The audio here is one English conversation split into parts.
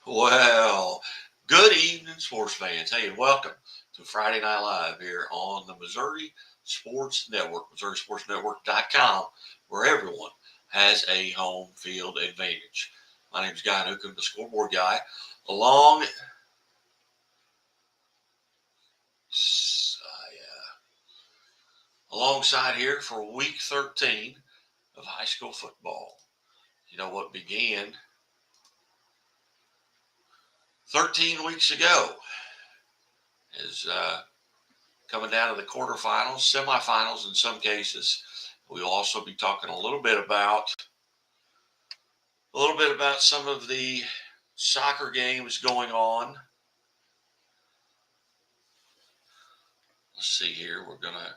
Well, good evening, sports fans. Hey, and welcome to Friday Night Live here on the Missouri Sports Network, MissouriSportsNetwork.com, where everyone has a home field advantage. My name is Guy Newcomb, the scoreboard guy, along alongside here for week 13 of high school football. You know what began 13 weeks ago is coming down to the quarterfinals, semifinals in some cases. We'll also be talking a little bit about some of the soccer games going on. Let's see here. We're gonna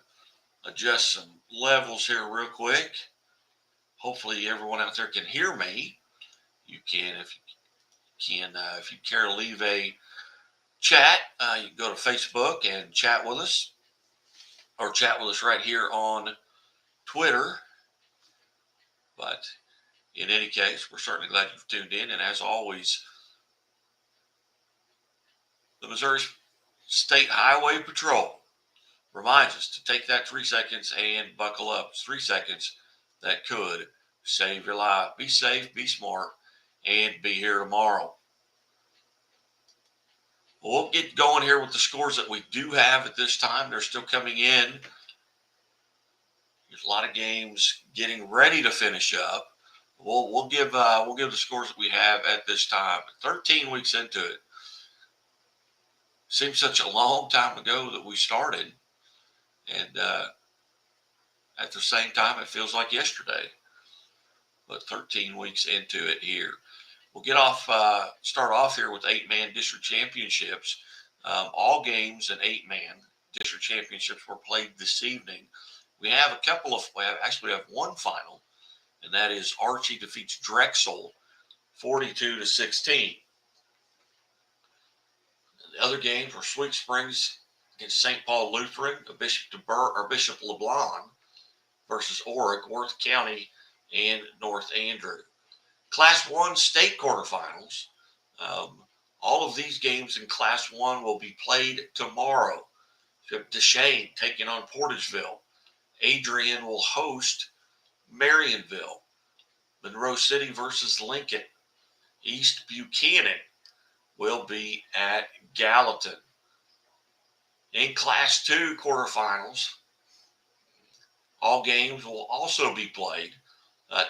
adjust some levels here real quick. Hopefully, everyone out there can hear me. You can, if you care to leave a chat, you can go to Facebook and chat with us, or chat with us right here on Twitter. But in any case, we're certainly glad you've tuned in. And as always, the Missouri State Highway Patrol reminds us to take that 3 seconds and buckle up. It's 3 seconds that could save your life. Be safe, be smart, and be here tomorrow. We'll get going here with the scores that we do have at this time. They're still coming in. There's a lot of games getting ready to finish up. We'll give the scores that we have at this time. 13 weeks into it. Seems such a long time ago that we started, and at the same time, it feels like yesterday. But 13 weeks into it here. We'll start off here with 8-man district championships. All games and 8-man district championships were played this evening. We have we have one final, and that is Archie defeats Drexel 42-16. The other games were Sweet Springs against St. Paul Lutheran, Bishop LeBlanc versus Oric, Worth County, and North Andrew. Class 1 state quarterfinals. All of these games in Class 1 will be played tomorrow. You have Deshane taking on Portageville. Adrian will host Marionville. Monroe City versus Lincoln. East Buchanan will be at Gallatin. In Class 2 quarterfinals, all games will also be played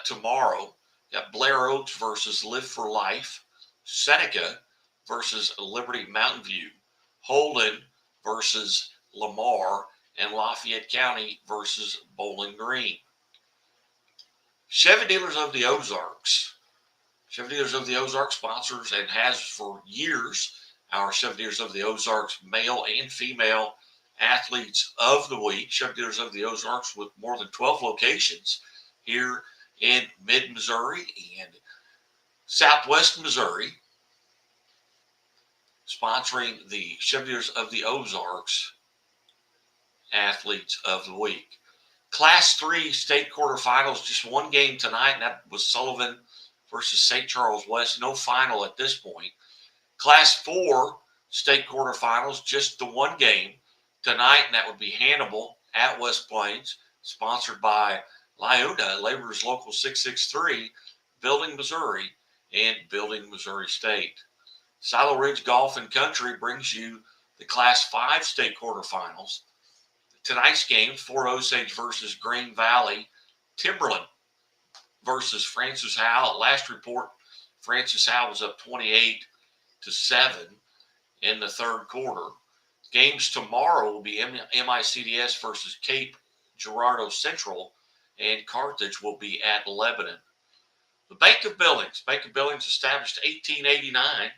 tomorrow. Got Blair Oaks versus Live for Life, Seneca versus Liberty Mountain View, Holden versus Lamar, and Lafayette County versus Bowling Green. Chevy Dealers of the Ozarks. Chevy Dealers of the Ozarks sponsors and has for years our Chevy Dealers of the Ozarks male and female athletes of the week. Chevy Dealers of the Ozarks with more than 12 locations here in mid-Missouri and southwest Missouri, sponsoring the Chevy Dealers of the Ozarks athletes of the week. Class 3 state quarterfinals, just one game tonight, and that was Sullivan versus St. Charles West. No final at this point. Class 4 state quarterfinals, just the one game tonight, and that would be Hannibal at West Plains, sponsored by Lyuna, Laborers Local 663, Building Missouri, and Building Missouri State. Silo Ridge Golf and Country brings you the Class 5 state quarterfinals. Tonight's game, Fort Osage versus Green Valley, Timberland versus Francis Howell. At last report, Francis Howell was up 28-7 in the third quarter. Games tomorrow will be MICDS versus Cape Girardeau Central, and Carthage will be at Lebanon. The Bank of Billings. Bank of Billings established 1889,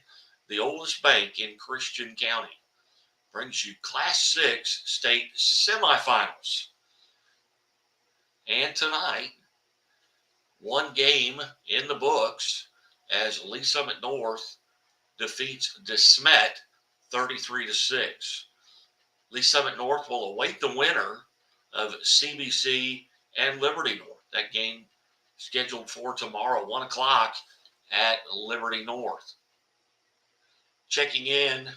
the oldest bank in Christian County. Brings you Class 6 state semifinals. And tonight, one game in the books as Lee Summit North defeats DeSmet 33-6. Lee Summit North will await the winner of CBC and Liberty North. That game scheduled for tomorrow, 1 o'clock at Liberty North. Checking in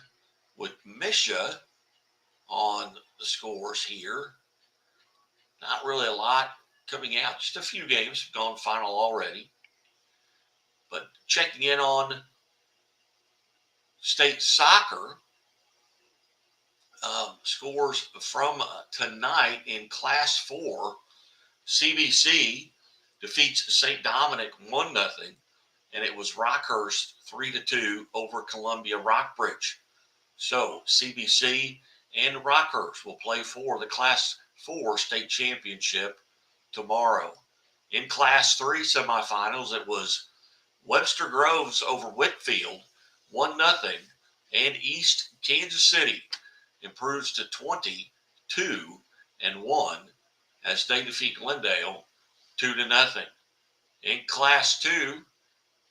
with Misha on the scores here. Not really a lot coming out. Just a few games have gone final already. But checking in on state soccer, scores from tonight in Class 4. CBC defeats St. Dominic 1-0, and it was Rockhurst 3-2 over Columbia Rockbridge. So CBC and Rockhurst will play for the Class 4 state championship tomorrow. In Class 3 semifinals, it was Webster Groves over Whitfield 1-0, and East Kansas City improves to 22-1 as they defeat Glendale 2-0. In Class 2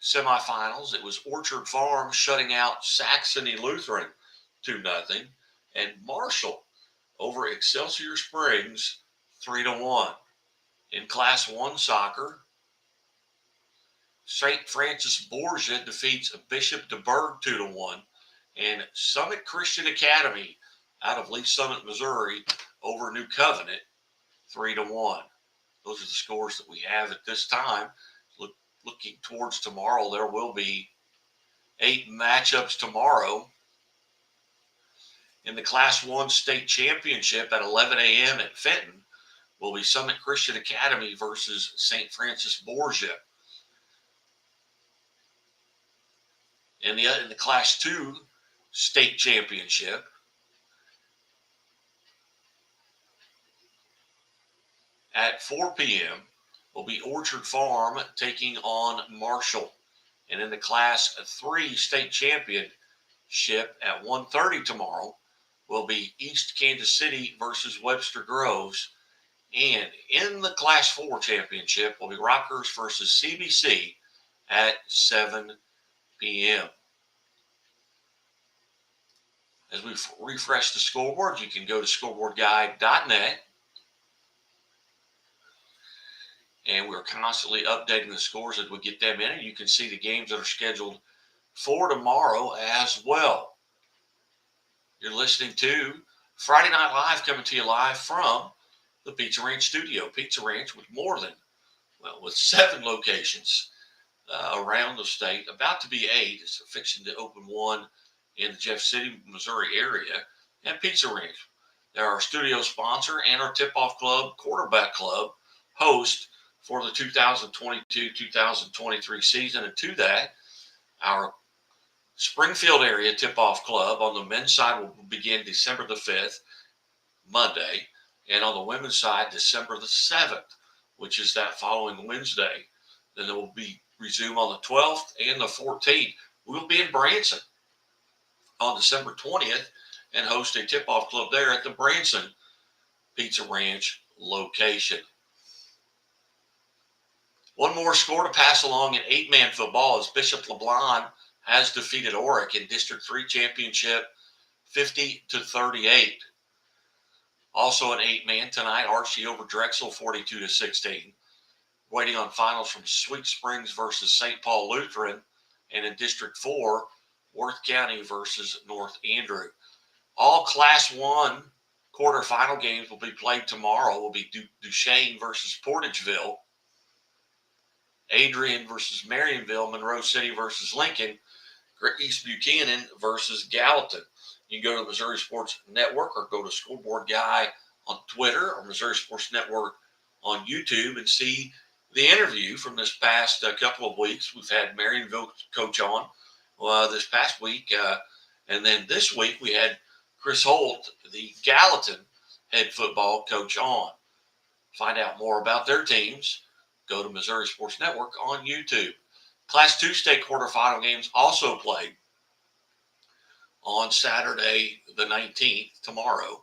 semifinals, it was Orchard Farm shutting out Saxony Lutheran 2-0, and Marshall over Excelsior Springs 3-1. In Class 1 soccer, St. Francis Borgia defeats Bishop DeBerg 2-1, and Summit Christian Academy out of Lee Summit, Missouri over New Covenant 3-1. Those are the scores that we have at this time. Looking towards tomorrow, there will be 8 matchups tomorrow. In the Class 1 state championship at 11 a.m. at Fenton will be Summit Christian Academy versus St. Francis Borgia. In the Class 2 state championship, at 4 p.m. will be Orchard Farm taking on Marshall. And in the Class 3 state championship at 1:30 tomorrow will be East Kansas City versus Webster Groves. And in the Class 4 championship will be Rockhurst versus CBC at 7 p.m. As we refresh the scoreboard, you can go to scoreboardguide.net. And we're constantly updating the scores as we get them in. And you can see the games that are scheduled for tomorrow as well. You're listening to Friday Night Live, coming to you live from the Pizza Ranch studio. Pizza Ranch with 7 locations around the state, about to be 8. It's fixing to open one in the Jeff City, Missouri area. And Pizza Ranch, they're our studio sponsor and our tip-off club, Quarterback Club, host for the 2022-2023 season. And to that, our Springfield area tip-off club on the men's side will begin December the 5th, Monday, and on the women's side, December the 7th, which is that following Wednesday. Then it will be resume on the 12th and the 14th. We'll be in Branson on December 20th and host a tip-off club there at the Branson Pizza Ranch location. One more score to pass along in 8-man football as Bishop LeBlond has defeated Oric in District 3 Championship 50-38. Also an 8-man tonight, Archie over Drexel 42-16. Waiting on finals from Sweet Springs versus St. Paul Lutheran, and in District 4, Worth County versus North Andrew. All Class 1 quarterfinal games will be played tomorrow. Will be Duchesne versus Portageville, Adrian versus Marionville, Monroe City versus Lincoln, East Buchanan versus Gallatin. You can go to Missouri Sports Network or go to Scoreboard Guy on Twitter or Missouri Sports Network on YouTube and see the interview from this past couple of weeks. We've had Marionville coach on this past week. And then this week we had Chris Holt, the Gallatin head football coach, on. Find out more about their teams. Go to Missouri Sports Network on YouTube. Class 2 state quarterfinal games also played on Saturday the 19th, tomorrow.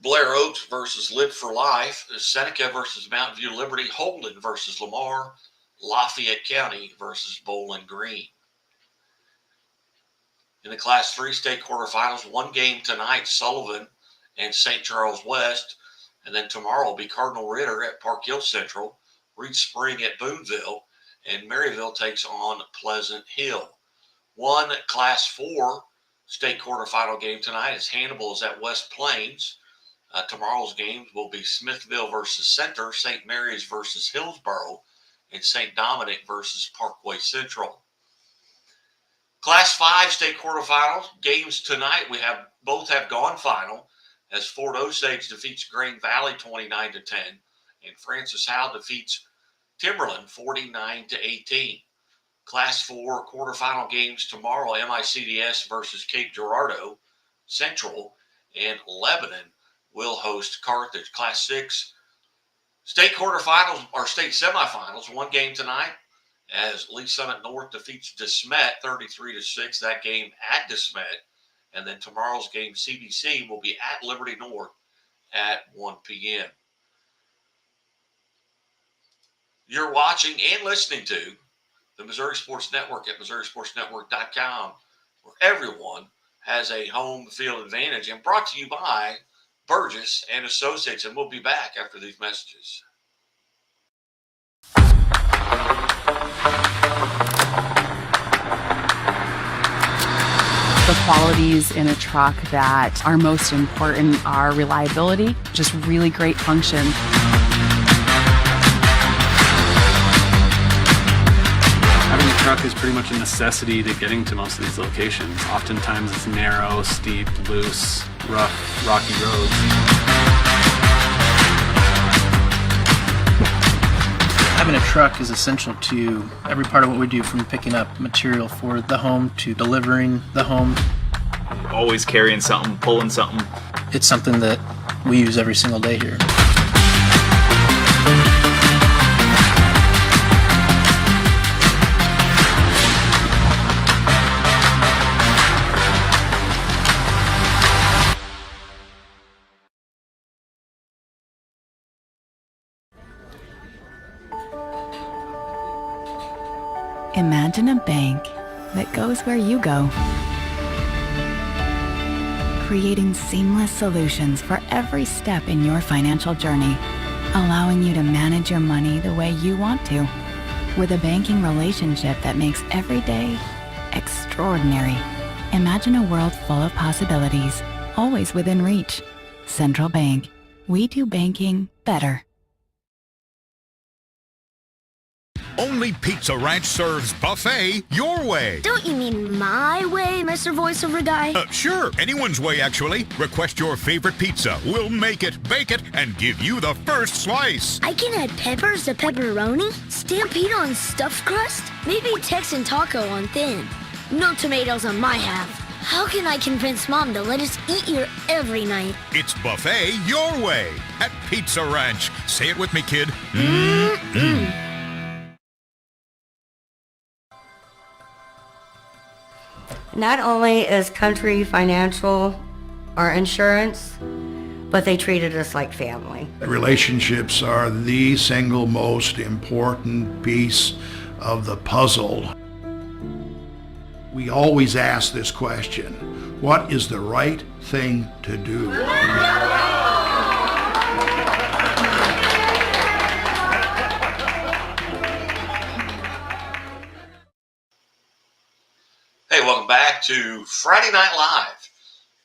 Blair Oaks versus Live for Life, Seneca versus Mountain View Liberty, Holden versus Lamar, Lafayette County versus Bowling Green. In the Class 3 state quarterfinals, one game tonight, Sullivan and St. Charles West. And then tomorrow will be Cardinal Ritter at Park Hill Central, Reed Spring at Boonville, and Maryville takes on Pleasant Hill. One Class 4 state quarterfinal game tonight is Hannibal is at West Plains. Tomorrow's games will be Smithville versus Center, St. Mary's versus Hillsboro, and St. Dominic versus Parkway Central. Class 5 state quarterfinals games tonight. Both have gone final as Fort Osage defeats Green Valley 29-10, and Francis Howell defeats Timberland 49-18. Class 4 quarterfinal games tomorrow: MICDS versus Cape Girardeau Central, and Lebanon will host Carthage. Class 6 state quarterfinals or state semifinals. One game tonight as Lee Summit North defeats DeSmet 33-6. That game at DeSmet. And then tomorrow's game, CBC, will be at Liberty North at 1 p.m. You're watching and listening to the Missouri Sports Network at MissouriSportsNetwork.com, where everyone has a home field advantage, and brought to you by Burgess and Associates. And we'll be back after these messages. The qualities in a truck that are most important are reliability, just really great function. Having a truck is pretty much a necessity to getting to most of these locations. Oftentimes it's narrow, steep, loose, rough, rocky roads. Having a truck is essential to every part of what we do, from picking up material for the home to delivering the home. Always carrying something, pulling something. It's something that we use every single day here. Imagine a bank that goes where you go, creating seamless solutions for every step in your financial journey, allowing you to manage your money the way you want to, with a banking relationship that makes every day extraordinary. Imagine a world full of possibilities, always within reach. Central Bank. We do banking better. Only Pizza Ranch serves buffet your way. Don't you mean my way, Mr. Voiceover Guy? Sure, anyone's way, actually. Request your favorite pizza. We'll make it, bake it, and give you the first slice. I can add peppers to pepperoni, Stampede on stuffed crust, maybe Texan taco on thin. No tomatoes on my half. How can I convince Mom to let us eat here every night? It's buffet your way at Pizza Ranch. Say it with me, kid. Not only is Country Financial our insurance, but they treated us like family. Relationships are the single most important piece of the puzzle. We always ask this question: what is the right thing to do? Hey, welcome back to Friday Night Live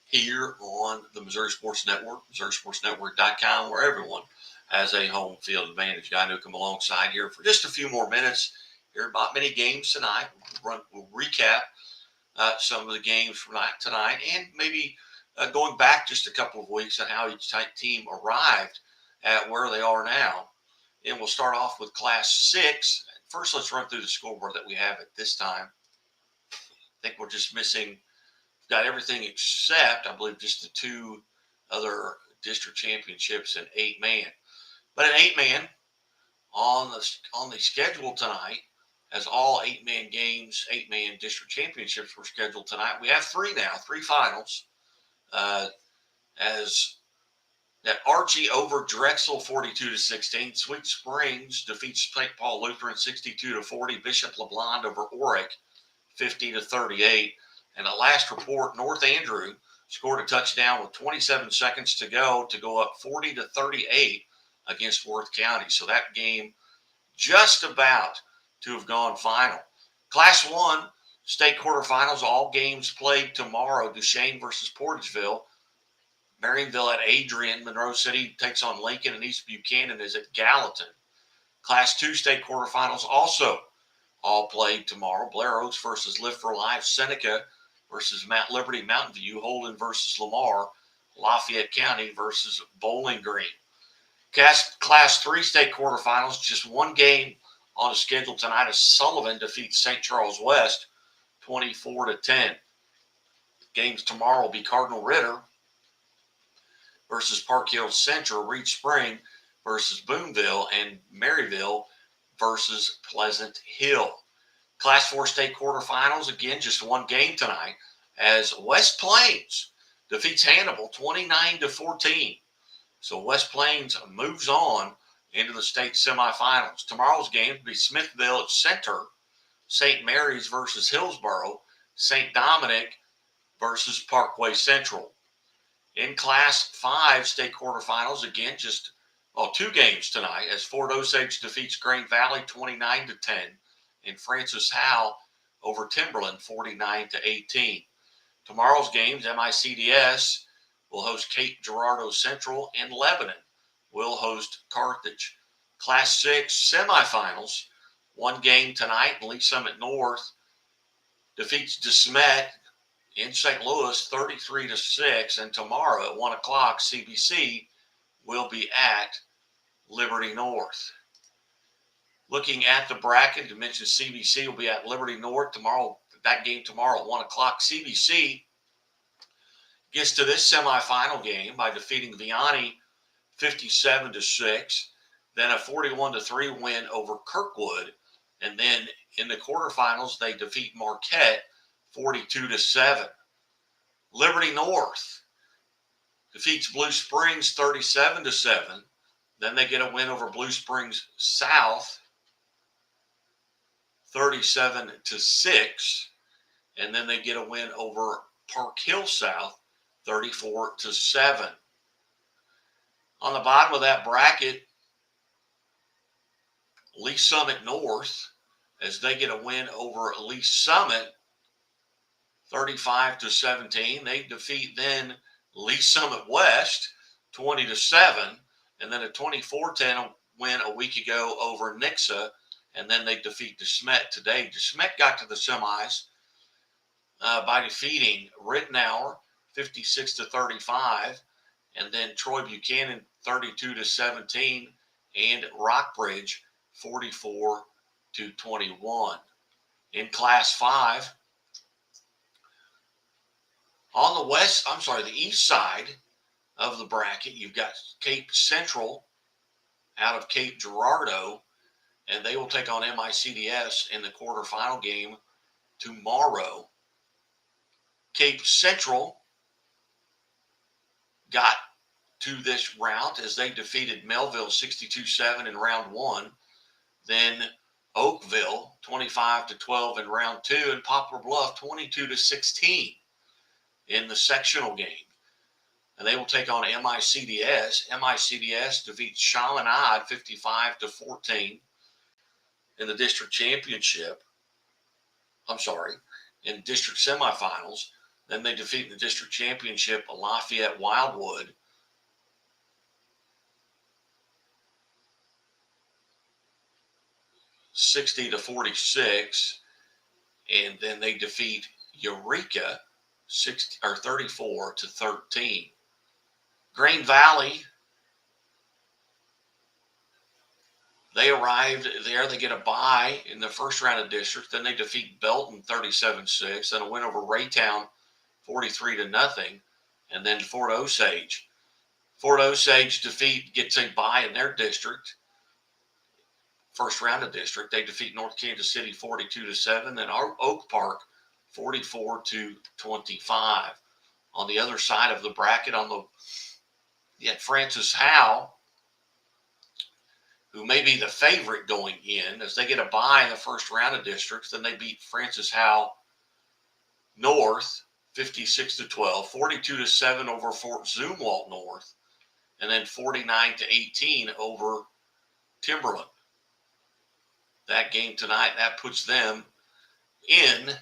here on the Missouri Sports Network, MissouriSportsNetwork.com, where everyone has a home field advantage. Guy Newcomb alongside here for just a few more minutes. Hear about many games tonight. We'll recap some of the games from tonight, and maybe going back just a couple of weeks on how each team arrived at where they are now. And we'll start off with Class 6. First, let's run through the scoreboard that we have at this time. I think we're just missing, got everything except, I believe, just the two other district championships in 8-man. But an 8-man on the schedule tonight, as all 8-man games, 8-man district championships were scheduled tonight. We have three finals. As that Archie over Drexel 42-16, Sweet Springs defeats St. Paul Lutheran 62-40, Bishop LeBlond over Oric 50-38. And at last report, North Andrew scored a touchdown with 27 seconds to go up 40-38 against Worth County. So that game just about to have gone final. Class 1 State quarterfinals, all games played tomorrow. Duchesne versus Portageville. Marionville at Adrian. Monroe City takes on Lincoln, and East Buchanan is at Gallatin. Class 2 state quarterfinals also all played tomorrow. Blair Oaks versus Live for Life. Seneca versus Mount Liberty Mountain View. Holden versus Lamar. Lafayette County versus Bowling Green. Class 3 state quarterfinals, just one game on the schedule tonight as Sullivan defeats St. Charles West 24-10. Games tomorrow will be Cardinal Ritter versus Park Hill Central, Reed Spring versus Boonville, and Maryville versus Pleasant Hill. Class 4 state quarterfinals, again, just one game tonight as West Plains defeats Hannibal 29-14. So West Plains moves on into the state semifinals. Tomorrow's game will be Smithville at Center, St. Mary's versus Hillsboro, St. Dominic versus Parkway Central. In Class 5 state quarterfinals, again, just two games tonight as Fort Osage defeats Green Valley 29-10 and Francis Howell over Timberland 49-18. Tomorrow's games, MICDS will host Cape Girardeau Central, and Lebanon will host Carthage. Class 6 semifinals, one game tonight. Lee Summit North defeats DeSmet in St. Louis 33-6, and tomorrow at 1 o'clock, CBC will be at Liberty North. Looking at the bracket, you mentioned CBC will be at Liberty North tomorrow. That game tomorrow at 1 o'clock. CBC gets to this semifinal game by defeating Vianney 57-6, then a 41-3 win over Kirkwood, and then in the quarterfinals they defeat Marquette 42-7. Liberty North defeats Blue Springs 37-7. Then they get a win over Blue Springs South 37-6. And then they get a win over Park Hill South 34-7. On the bottom of that bracket, Lee Summit North, as they get a win over Lee Summit 35-17. They defeat then Lee Summit West 20-7, and then a 24-10 win a week ago over Nixa, and then they defeat DeSmet today. DeSmet got to the semis by defeating Rittenhour 56-35, and then Troy Buchanan 32-17, and Rockbridge 44-21. In Class 5, on the east side of the bracket, you've got Cape Central out of Cape Girardeau, and they will take on MICDS in the quarterfinal game tomorrow. Cape Central got to this round as they defeated Melville 62-7 in round 1. Then Oakville 25-12 in round 2, and Poplar Bluff 22-16 in the sectional game. And they will take on MICDS. MICDS defeats Chaminade 55-14 in the district championship. In district semifinals. Then they defeat in the district championship Lafayette Wildwood 60-46, and then they defeat Eureka 34-13. Green Valley, they arrived there. They get a bye in the first round of district. Then they defeat Belton 37-6. Then a win over Raytown 43-0. And then Fort Osage. Fort Osage gets a bye in their district. First round of district. They defeat North Kansas City 42-7. Then Oak Park 44-25. On the other side of the bracket, you had Francis Howell, who may be the favorite going in, as they get a bye in the first round of districts. Then they beat Francis Howell North 56-12, 42-7 over Fort Zumwalt North, and then 49-18 over Timberland. That game tonight, that puts them in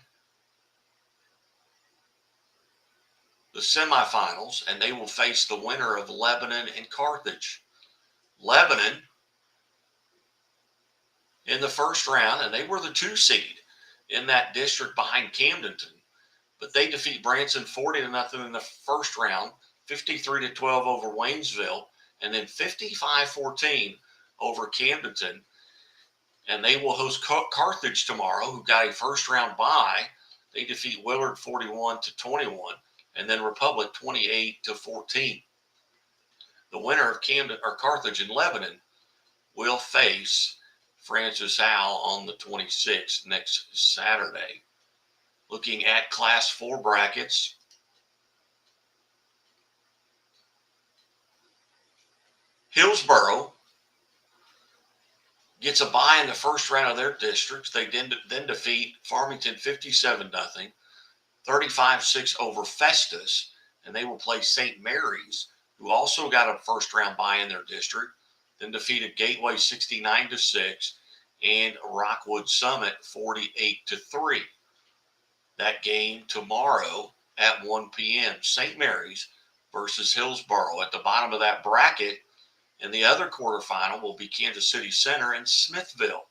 the semifinals, and they will face the winner of Lebanon and Carthage. Lebanon in the first round, and they were the 2 seed in that district behind Camdenton, but they defeat Branson 40-0 in the first round, 53-12 over Waynesville, and then 55-14 over Camdenton. And they will host Carthage tomorrow, who got a first round bye. They defeat Willard 41-21, and then Republic 28-14. The winner of Carthage and Lebanon will face Francis Howell on the 26th, next Saturday. Looking at Class 4 brackets, Hillsboro gets a bye in the first round of their districts. They then defeat Farmington 57-0, 35-6 over Festus, and they will play St. Mary's, who also got a first round bye in their district, then defeated Gateway 69-6 and Rockwood Summit 48-3. That game tomorrow at 1 p.m. St. Mary's versus Hillsboro. At the bottom of that bracket, and the other quarterfinal will be Kansas City Center and Smithville.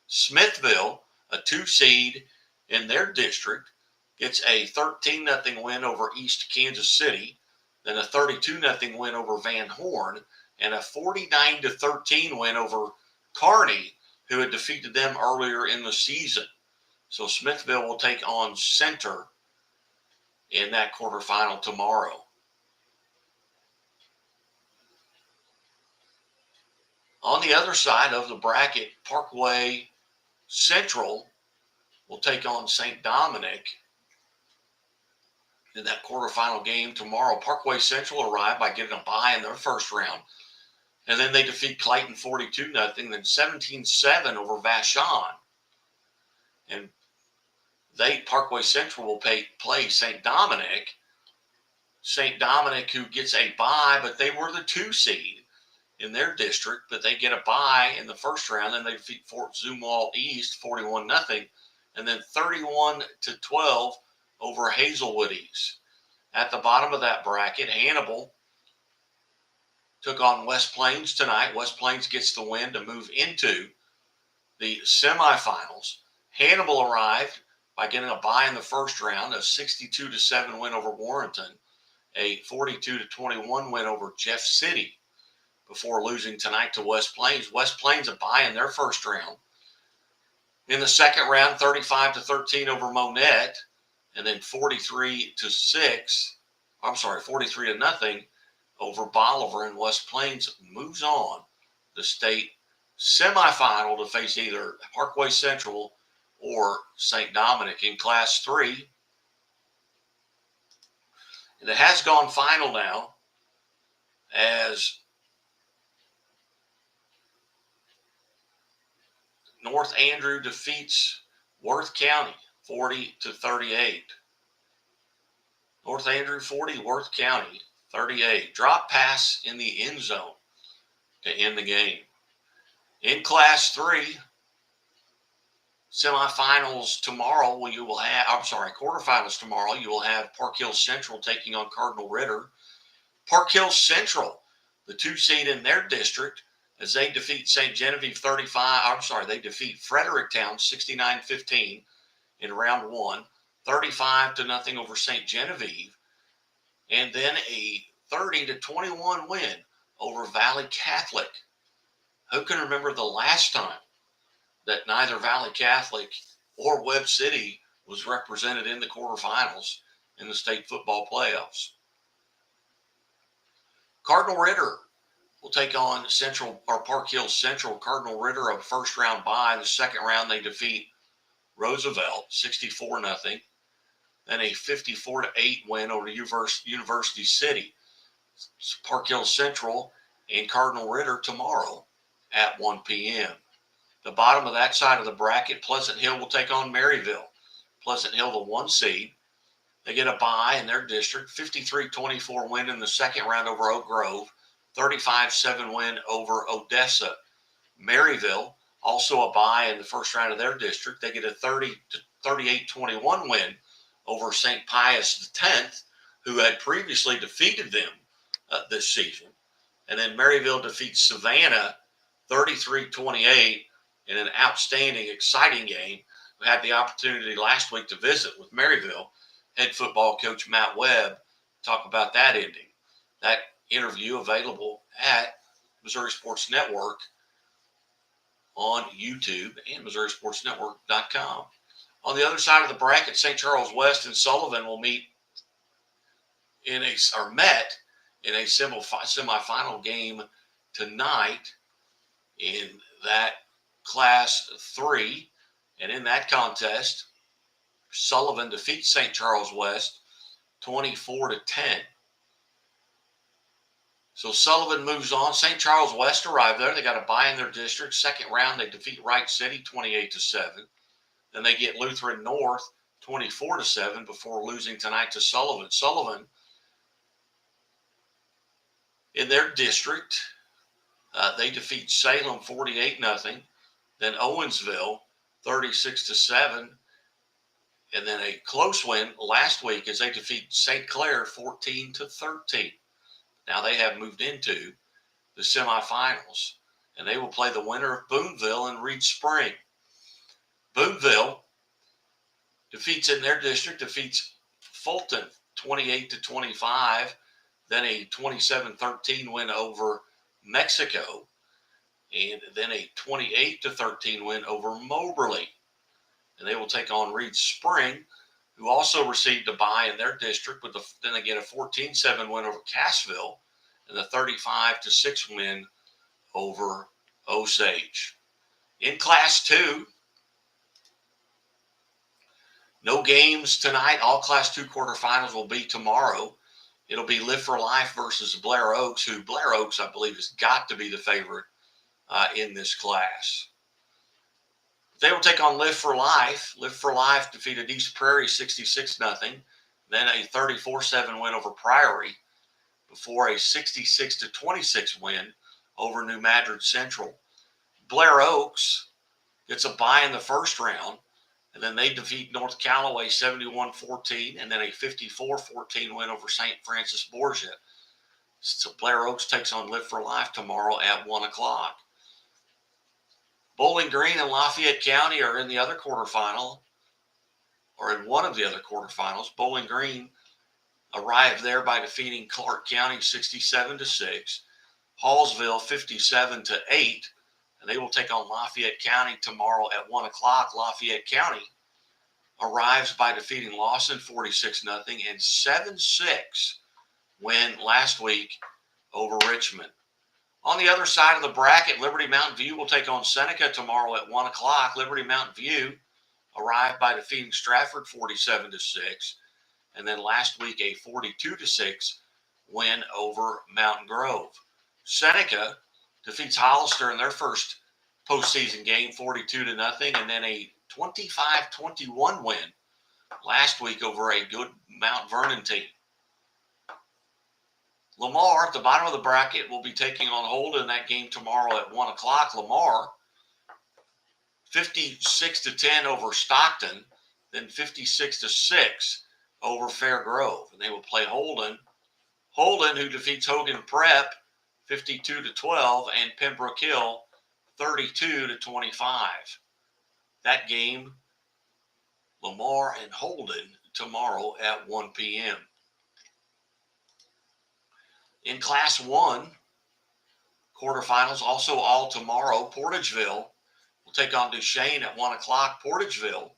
Smithville, a 2 seed in their district, gets a 13-0 win over East Kansas City, then a 32-0 win over Van Horn, and a 49-13 win over Kearney, who had defeated them earlier in the season. So Smithville will take on Center in that quarterfinal tomorrow. On the other side of the bracket, Parkway Central will take on St. Dominic in that quarterfinal game tomorrow. Parkway Central arrived by getting a bye in their first round, and then they defeat Clayton 42-0, then 17-7 over Vashon. And Parkway Central will play St. Dominic. St. Dominic, who gets a bye, but they were the 2 seed in their district, but they get a bye in the first round, and they defeat Fort Zumwalt East 41-0, and then 31-12 over Hazelwood East. At the bottom of that bracket, Hannibal took on West Plains tonight. West Plains gets the win to move into the semifinals. Hannibal arrived by getting a bye in the first round, a 62-7 win over Warrenton, a 42-21 win over Jeff City, before losing tonight to West Plains. West Plains a bye in their first round. In the second round, 35-13 over Monette, and then 43-0 over Bolivar, and West Plains moves on the state semifinal to face either Parkway Central or St. Dominic in Class 3. And it has gone final now, as North Andrew defeats Worth County 40-38. North Andrew 40, Worth County 38. Drop pass in the end zone to end the game. In Class 3, quarterfinals tomorrow, you will have Park Hill Central taking on Cardinal Ritter. Park Hill Central, the 2 seed in their district, as they defeat they defeat Fredericktown 69-15 in round 1, 35-0 over St. Genevieve, and then a 30-21 win over Valley Catholic. Who can remember the last time that neither Valley Catholic or Webb City was represented in the quarterfinals in the state football playoffs? Cardinal Ritter will take on Park Hill Central. Cardinal Ritter, a first round bye. In the second round, they defeat Roosevelt 64-0. Then a 54-8 win over University City. Park Hill Central and Cardinal Ritter tomorrow at 1 p.m. The bottom of that side of the bracket, Pleasant Hill will take on Maryville. Pleasant Hill, the 1 seed. They get a bye in their district, 53-24 win in the second round over Oak Grove, 35-7 win over Odessa. Maryville, also a bye in the first round of their district. They get a 38-21 win over St. Pius X, who had previously defeated them this season. And then Maryville defeats Savannah 33-28 in an outstanding, exciting game. We had the opportunity last week to visit with Maryville head football coach Matt Webb, talk about that ending. That interview available at Missouri Sports Network on YouTube and MissouriSportsNetwork.com. On the other side of the bracket, St. Charles West and Sullivan will met in a semifinal game tonight in that Class 3. And in that contest, Sullivan defeats St. Charles West 24-10. So Sullivan moves on. St. Charles West arrived there. They got a bye in their district. Second round, they defeat Wright City 28-7. Then they get Lutheran North 24-7 before losing tonight to Sullivan. Sullivan, in their district, they defeat Salem 48-0. Then Owensville 36-7. And then a close win last week as they defeat St. Clair 14-13. Now they have moved into the semifinals, and they will play the winner of Boonville and Reed Spring. Boonville defeats Fulton 28-25, then a 27-13 win over Mexico, and then a 28-13 win over Moberly. And they will take on Reed Spring, who also received a bye in their district, but then they get a 14-7 win over Cassville and a 35-6 win over Osage. In Class 2, no games tonight. All Class 2 quarterfinals will be tomorrow. It'll be Live for Life versus Blair Oaks, who Blair Oaks, I believe, has got to be the favorite in this class. They will take on Live for Life. Live for Life defeated East Prairie 66-0, then a 34-7 win over Priory before a 66-26 win over New Madrid Central. Blair Oaks gets a bye in the first round, and then they defeat North Callaway 71-14, and then a 54-14 win over St. Francis Borgia. So Blair Oaks takes on Live for Life tomorrow at 1 o'clock. Bowling Green and Lafayette County are in the other quarterfinal, or in one of the other quarterfinals. Bowling Green arrived there by defeating Clark County 67-6, Hallsville 57-8, and they will take on Lafayette County tomorrow at 1 o'clock. Lafayette County arrives by defeating Lawson 46-0 and 7-6 win last week over Richmond. On the other side of the bracket, Liberty Mountain View will take on Seneca tomorrow at 1 o'clock. Liberty Mountain View arrived by defeating Stratford 47-6, and then last week a 42-6 win over Mountain Grove. Seneca defeats Hollister in their first postseason game 42-0, and then a 25-21 win last week over a good Mount Vernon team. Lamar, at the bottom of the bracket, will be taking on Holden that game tomorrow at 1 o'clock. Lamar, 56-10 over Stockton, then 56-6 over Fair Grove. And they will play Holden. Holden, who defeats Hogan Prep 52-12, and Pembroke Hill 32-25. That game, Lamar and Holden, tomorrow at 1 p.m. In Class 1, quarterfinals also all tomorrow. Portageville will take on Duchesne at 1 o'clock. Portageville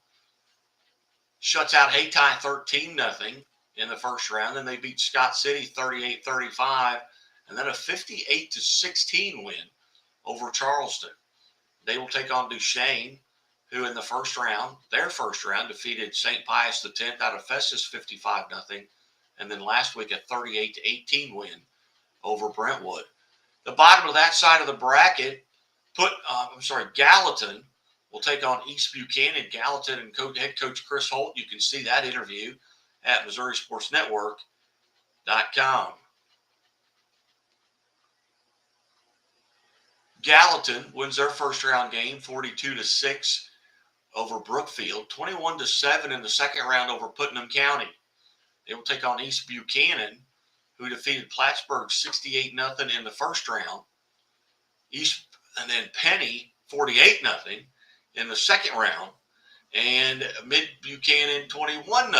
shuts out Hayti 13-0 in the first round. Then they beat Scott City 38-35, and then a 58-16 win over Charleston. They will take on Duchesne, who in the first round, defeated St. Pius X out of Festus 55-0, and then last week a 38-18 win over Brentwood. The bottom of that side of the bracket, Gallatin will take on East Buchanan. Gallatin and head coach Chris Holt. You can see that interview at MissouriSportsNetwork.com. Gallatin wins their first round game 42-6 over Brookfield, 21-7 in the second round over Putnam County. They will take on East Buchanan, who defeated Plattsburgh 68-0 in the first round. And then Penny 48-0 in the second round, and Mid Buchanan 21-0.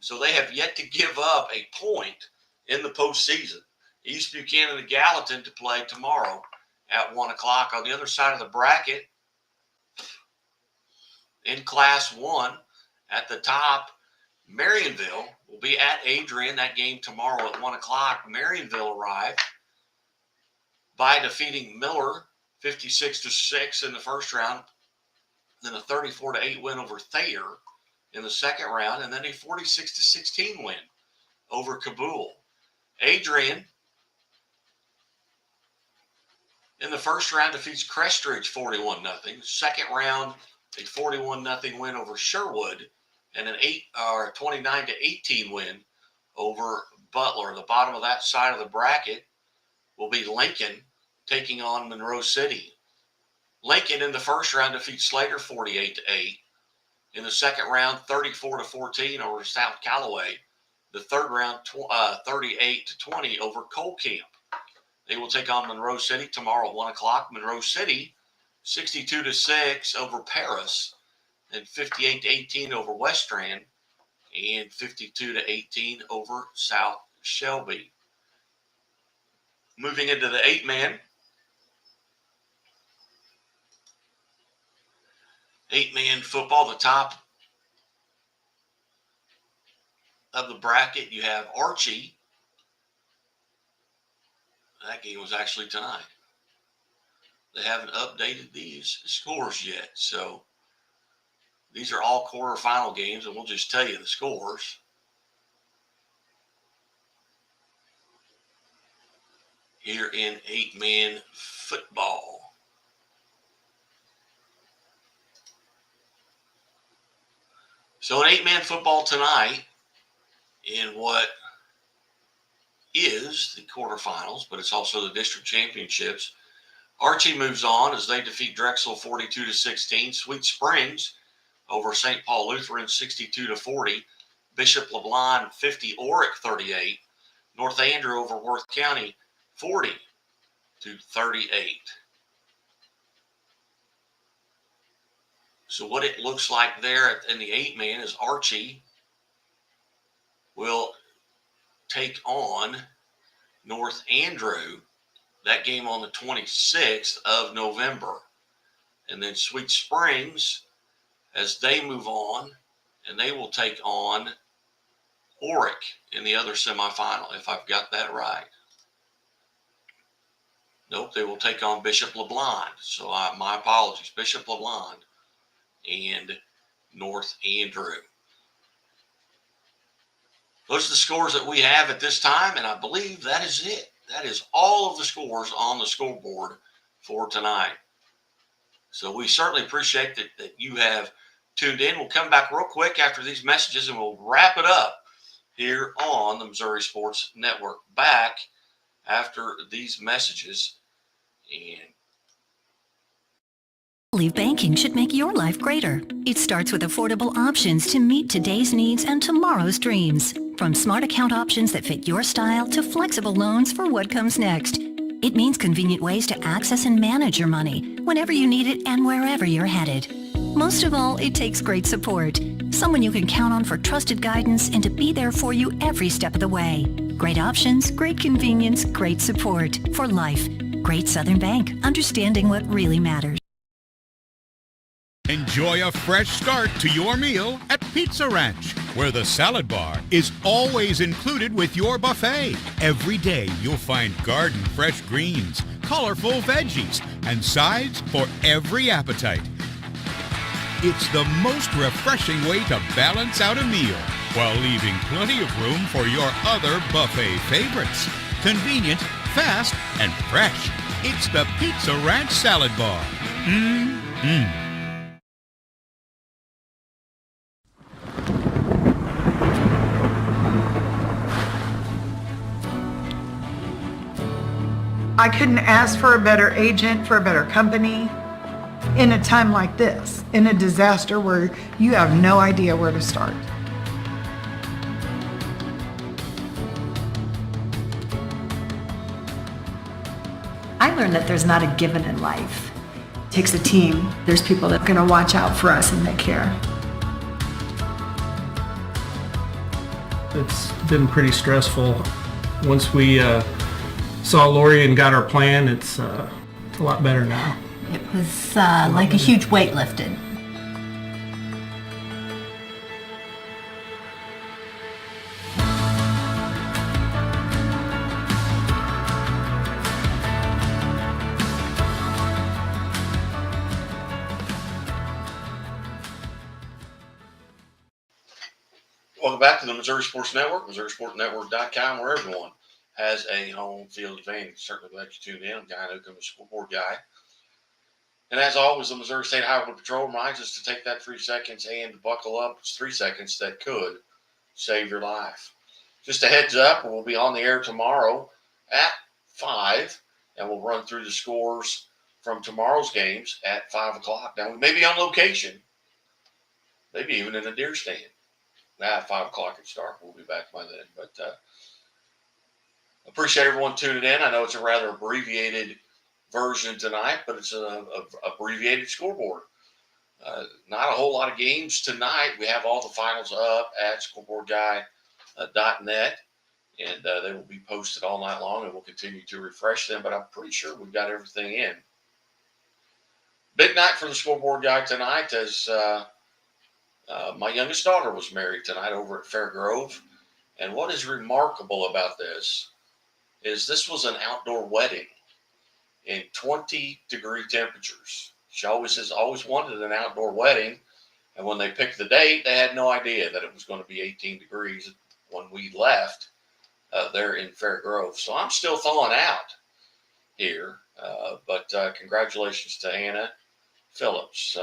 So they have yet to give up a point in the postseason. East Buchanan and Gallatin to play tomorrow at 1 o'clock. On the other side of the bracket, in Class 1, at the top, Marionville will be at Adrian. That game tomorrow at 1 o'clock. Marionville arrived by defeating Miller 56-6 in the first round, then a 34-8 win over Thayer in the second round, and then a 46-16 win over Kabul. Adrian in the first round defeats Crestridge 41-0. Second round, a 41-0 win over Sherwood, and an 29-18 win over Butler. The bottom of that side of the bracket will be Lincoln taking on Monroe City. Lincoln in the first round defeats Slater 48-8. In the second round, 34-14 over South Callaway. The third round, 38-20 over Cole Camp. They will take on Monroe City tomorrow at 1 o'clock. Monroe City, 62-6 over Paris, and 58-18 over West Strand, and 52-18 over South Shelby. Moving into the 8-man. 8-man football, the top of the bracket, you have Archie. That game was actually tonight. They haven't updated these scores yet, so these are all quarterfinal games, and we'll just tell you the scores. Here in 8-man football. So in 8-man football tonight, in what is the quarterfinals, but it's also the district championships, Archie moves on as they defeat Drexel 42-16. Sweet Springs over St. Paul Lutheran 62-40. Bishop LeBlond 50, Oric 38. North Andrew over Worth County 40-38. So what it looks like there in the 8-man is Archie will take on North Andrew, that game on the 26th of November. And then Sweet Springs, as they move on, and they will take on Oric in the other semifinal, if I've got that right. Nope, they will take on Bishop LeBlond. So my apologies, Bishop LeBlond and North Andrew. Those are the scores that we have at this time, and I believe that is it. That is all of the scores on the scoreboard for tonight. So we certainly appreciate that you have tuned in. We'll come back real quick after these messages, and we'll wrap it up here on the Missouri Sports Network. Back after these messages. And Leave banking should make your life greater. It starts with affordable options to meet today's needs and tomorrow's dreams. From smart account options that fit your style to flexible loans for what comes next. It means convenient ways to access and manage your money whenever you need it and wherever you're headed. Most of all, it takes great support. Someone you can count on for trusted guidance and to be there for you every step of the way. Great options, great convenience, great support for life. Great Southern Bank, understanding what really matters. Enjoy a fresh start to your meal at Pizza Ranch, where the salad bar is always included with your buffet. Every day you'll find garden fresh greens, colorful veggies, and sides for every appetite. It's the most refreshing way to balance out a meal while leaving plenty of room for your other buffet favorites. Convenient, fast, and fresh. It's the Pizza Ranch Salad Bar. Mmm. I couldn't ask for a better agent, for a better company in a time like this, in a disaster where you have no idea where to start. I learned that there's not a given in life. It takes a team. There's people that are going to watch out for us and that care. It's been pretty stressful. Once we saw Lori and got our plan, it's a lot better now. It was like a huge weight lifted. Welcome back to the Missouri Sports Network, MissouriSportsNetwork.com, where everyone has a home field advantage. Certainly glad you tuned in. I'm Guy Newcomb, the scoreboard guy. And as always, the Missouri State Highway Patrol reminds us to take that 3 seconds and buckle up. It's 3 seconds that could save your life. Just a heads up, we'll be on the air tomorrow at 5, and we'll run through the scores from tomorrow's games at 5 o'clock. Now, we may be on location, maybe even in a deer stand. Now at 5 o'clock it start. We'll be back by then. But appreciate everyone tuning in. I know it's a rather abbreviated version tonight, but it's an abbreviated scoreboard. Not a whole lot of games tonight. We have all the finals up at scoreboardguy.net, and they will be posted all night long, and we'll continue to refresh them. But I'm pretty sure we've got everything in. Big night for the scoreboard guy tonight, as my youngest daughter was married tonight over at Fair Grove. And what is remarkable about this is this was an outdoor wedding in 20-degree temperatures. She always wanted an outdoor wedding. And when they picked the date, they had no idea that it was going to be 18 degrees when we left there in Fair Grove. So I'm still thawing out here. But congratulations to Hannah Phillips.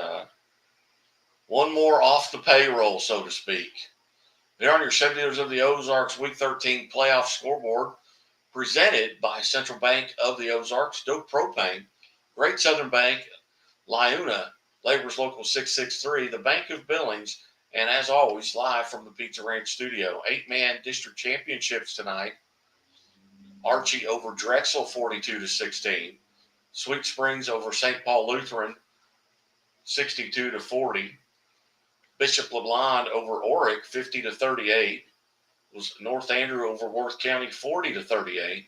One more off the payroll, so to speak. Here on your 70ers of the Ozarks Week 13 playoff scoreboard, presented by Central Bank of the Ozarks, Doak Propane, Great Southern Bank, Liuna, Labor's Local 663, the Bank of Billings, and as always, live from the Pizza Ranch studio. 8-man district championships tonight. Archie over Drexel 42-16. Sweet Springs over St. Paul Lutheran 62-40. Bishop LeBlond over Oric 50-38. Was North Andrew over Worth County 40-38.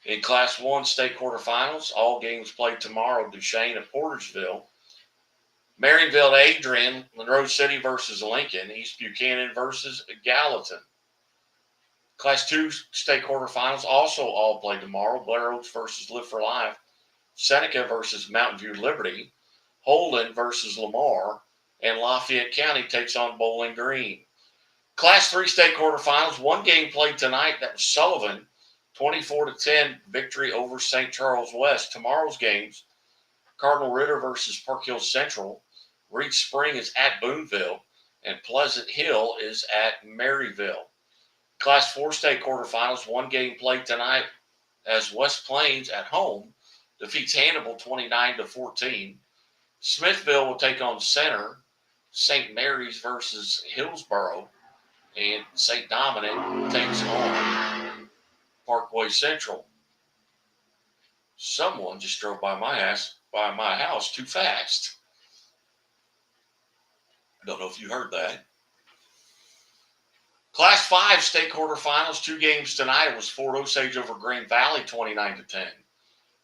In Class 1 state quarterfinals, all games played tomorrow. Duchesne at Portersville. Marionville at Adrian, Monroe City versus Lincoln, East Buchanan versus Gallatin. Class 2 state quarterfinals also all played tomorrow. Blair Oaks versus Live for Life. Seneca versus Mountain View Liberty, Holden versus Lamar, and Lafayette County takes on Bowling Green. Class 3 state quarterfinals, one game played tonight. That was Sullivan, 24-10 victory over St. Charles West. Tomorrow's games, Cardinal Ritter versus Park Hill Central, Reed Spring is at Boonville, and Pleasant Hill is at Maryville. Class 4 state quarterfinals, one game played tonight as West Plains at home defeats Hannibal 29-14. Smithville will take on Center. St. Mary's versus Hillsboro. And St. Dominic takes on Parkway Central. Someone just drove by my house too fast. I don't know if you heard that. Class 5 state quarterfinals, two games tonight. It was Fort Osage over Green Valley 29-10.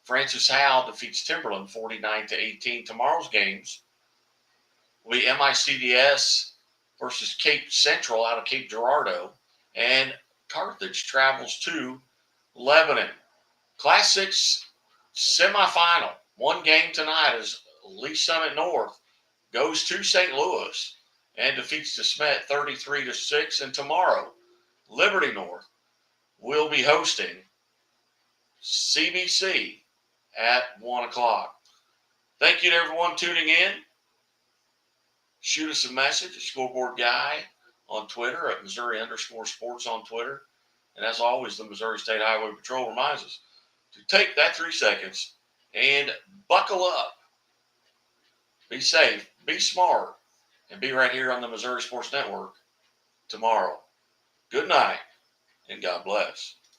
Francis Howell defeats Timberland 49-18. Tomorrow's games will be MICDS versus Cape Central out of Cape Girardeau, and Carthage travels to Lebanon. Class 6 semifinal, one game tonight as Lee Summit North goes to St. Louis and defeats DeSmet 33-6. And tomorrow, Liberty North will be hosting CBC at 1 o'clock. Thank you to everyone tuning in. Shoot us a message at Scoreboard Guy on Twitter, at Missouri_sports on Twitter. And as always, the Missouri State Highway Patrol reminds us to take that 3 seconds and buckle up. Be safe, be smart, and be right here on the Missouri Sports Network tomorrow. Good night, and God bless.